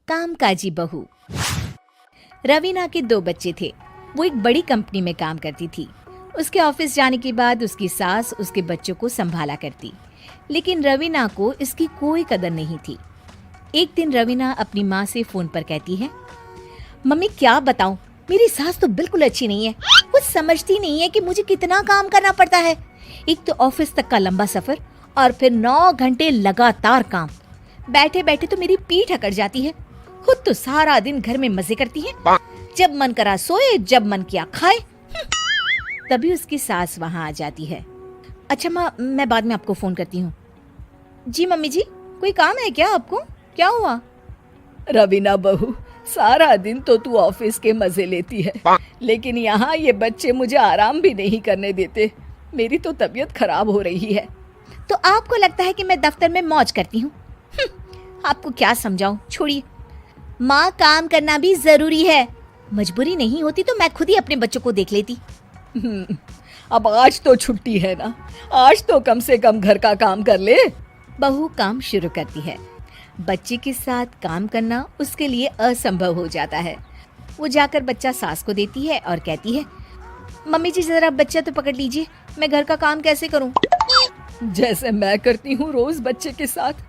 कामकाजी बहू। रवीना के 2 बच्चे थे। वो एक बड़ी कंपनी में काम करती थी। उसके ऑफिस जाने के बाद उसकी सास उसके बच्चों को संभाला करती, लेकिन रवीना को इसकी कोई कदर नहीं थी। एक दिन रवीना अपनी माँ से फोन पर कहती है, मम्मी क्या बताऊं, मेरी सास तो बिल्कुल अच्छी नहीं है। वो समझती नहीं है कि मुझे कितना काम करना पड़ता है। एक तो ऑफिस तक का लंबा सफर और फिर 9 घंटे लगातार काम। बैठे बैठे तो मेरी पीठ अकड़ जाती है। खुद तो सारा दिन घर में मजे करती है, जब मन करा सोए, जब मन किया खाए। तभी उसकी सास वहाँ आ जाती है। अच्छा माँ, मैं बाद में आपको फोन करती हूँ। जी मम्मी जी, कोई काम है क्या आपको? क्या हुआ? रवीना बहू, सारा दिन तो तू ऑफिस के मजे लेती है, लेकिन यहाँ ये बच्चे मुझे आराम भी नहीं करने देते। मेरी तो तबीयत खराब हो रही है। तो आपको लगता है कि मैं दफ्तर में मौज करती हूँ? आपको क्या समझाऊं, छोड़िए। माँ, काम करना भी जरूरी है। मजबूरी नहीं होती तो मैं खुद ही अपने बच्चों को देख लेती। अब आज तो छुट्टी है ना, आज तो कम से कम घर का काम कर ले। बहू काम शुरू करती है। बच्चे के साथ काम करना उसके लिए असंभव हो जाता है। वो जाकर बच्चा सास को देती है और कहती है, मम्मी जी जरा बच्चा तो पकड़ लीजिए, मैं घर का काम कैसे करूं? जैसे मैं करती हूँ रोज बच्चे के साथ।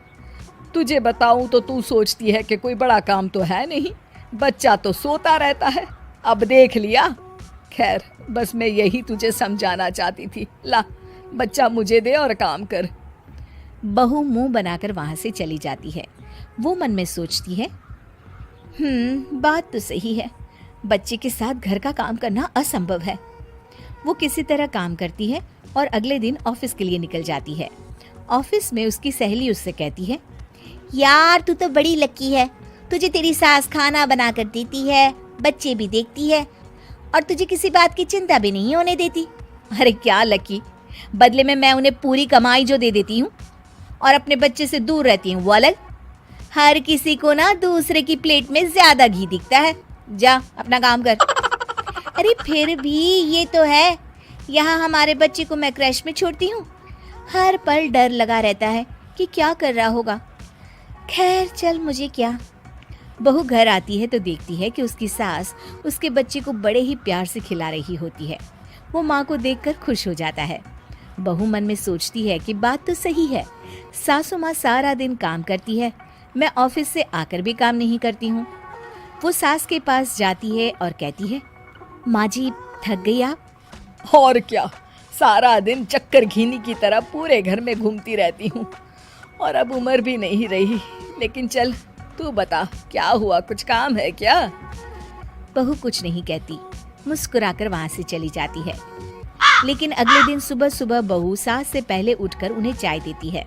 तुझे बताऊं तो तू सोचती है कि कोई बड़ा काम तो है नहीं, बच्चा तो सोता रहता है। अब देख लिया। खैर, बस मैं यही तुझे समझाना चाहती थी। ला, बच्चा मुझे दे और काम कर। बहू मुंह बनाकर वहां से चली जाती है। वो मन में सोचती है, बात तो सही है, बच्चे के साथ घर का काम करना असंभव है। वो किसी तरह काम करती है और अगले दिन ऑफिस के लिए निकल जाती है। ऑफिस में उसकी सहेली उससे कहती है, यार तू तो बड़ी लकी है, तुझे तेरी सास खाना बना कर देती है, बच्चे भी देखती है और तुझे किसी बात की चिंता भी नहीं होने देती। अरे क्या लकी, बदले में मैं उन्हें पूरी कमाई जो दे देती हूँ और अपने बच्चे से दूर रहती हूँ वो अलग। हर किसी को ना दूसरे की प्लेट में ज्यादा घी दिखता है। जा अपना काम कर। अरे फिर भी ये तो है, यहाँ हमारे बच्चे को मैं क्रैश में छोड़ती हूँ, हर पल डर लगा रहता है कि क्या कर रहा होगा। खैर चल, मुझे क्या। बहू घर आती है तो देखती है कि उसकी सास उसके बच्चे को बड़े ही प्यार से खिला रही होती है। वो माँ को देखकर खुश हो जाता है। बहू मन में सोचती है कि बात तो सही है, सासू माँ सारा दिन काम करती है, मैं ऑफिस से आकर भी काम नहीं करती हूँ। वो सास के पास जाती है और कहती है, माँ जी थक गई आप? और क्या, सारा दिन चक्कर घीनी की तरह पूरे घर में घूमती रहती हूँ और अब उम्र भी नहीं रही। लेकिन चल तू बता, क्या हुआ, कुछ काम है क्या? बहू कुछ नहीं कहती, मुस्कुराकर वहां से चली जाती है। लेकिन अगले दिन सुबह सुबह बहू सास से पहले उठकर उन्हें चाय देती है।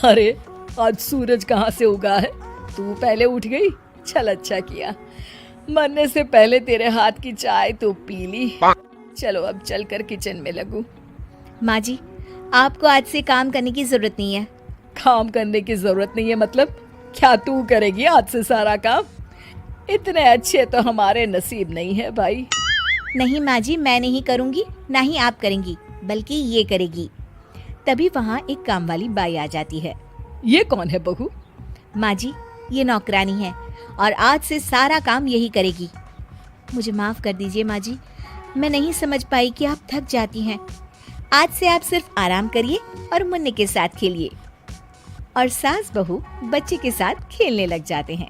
अरे आज सूरज कहाँ से उगा है, तू पहले उठ गई? चल अच्छा किया, मरने से पहले तेरे हाथ की चाय तो पी ली। चलो अब चलकर किचन में लगूं। माँ जी, आपको आज से काम करने की जरूरत नहीं है। काम करने की जरूरत नहीं है मतलब? क्या तू करेगी आज से सारा काम? इतने अच्छे तो हमारे नसीब नहीं है भाई। नहीं माँ जी, मैं नहीं करूँगी, ना ही आप करेंगी, बल्कि ये करेगी। तभी वहाँ एक काम वाली बाई आ जाती है। ये कौन है बहू? माँ जी, ये नौकरानी है और आज से सारा काम यही करेगी। मुझे माफ कर दीजिए माँ जी, मैं नहीं समझ पाई कि आप थक जाती हैं। आज से आप सिर्फ आराम करिए और मुन्ने के साथ खेलिए। और सास बहू बच्चे के साथ खेलने लग जाते हैं।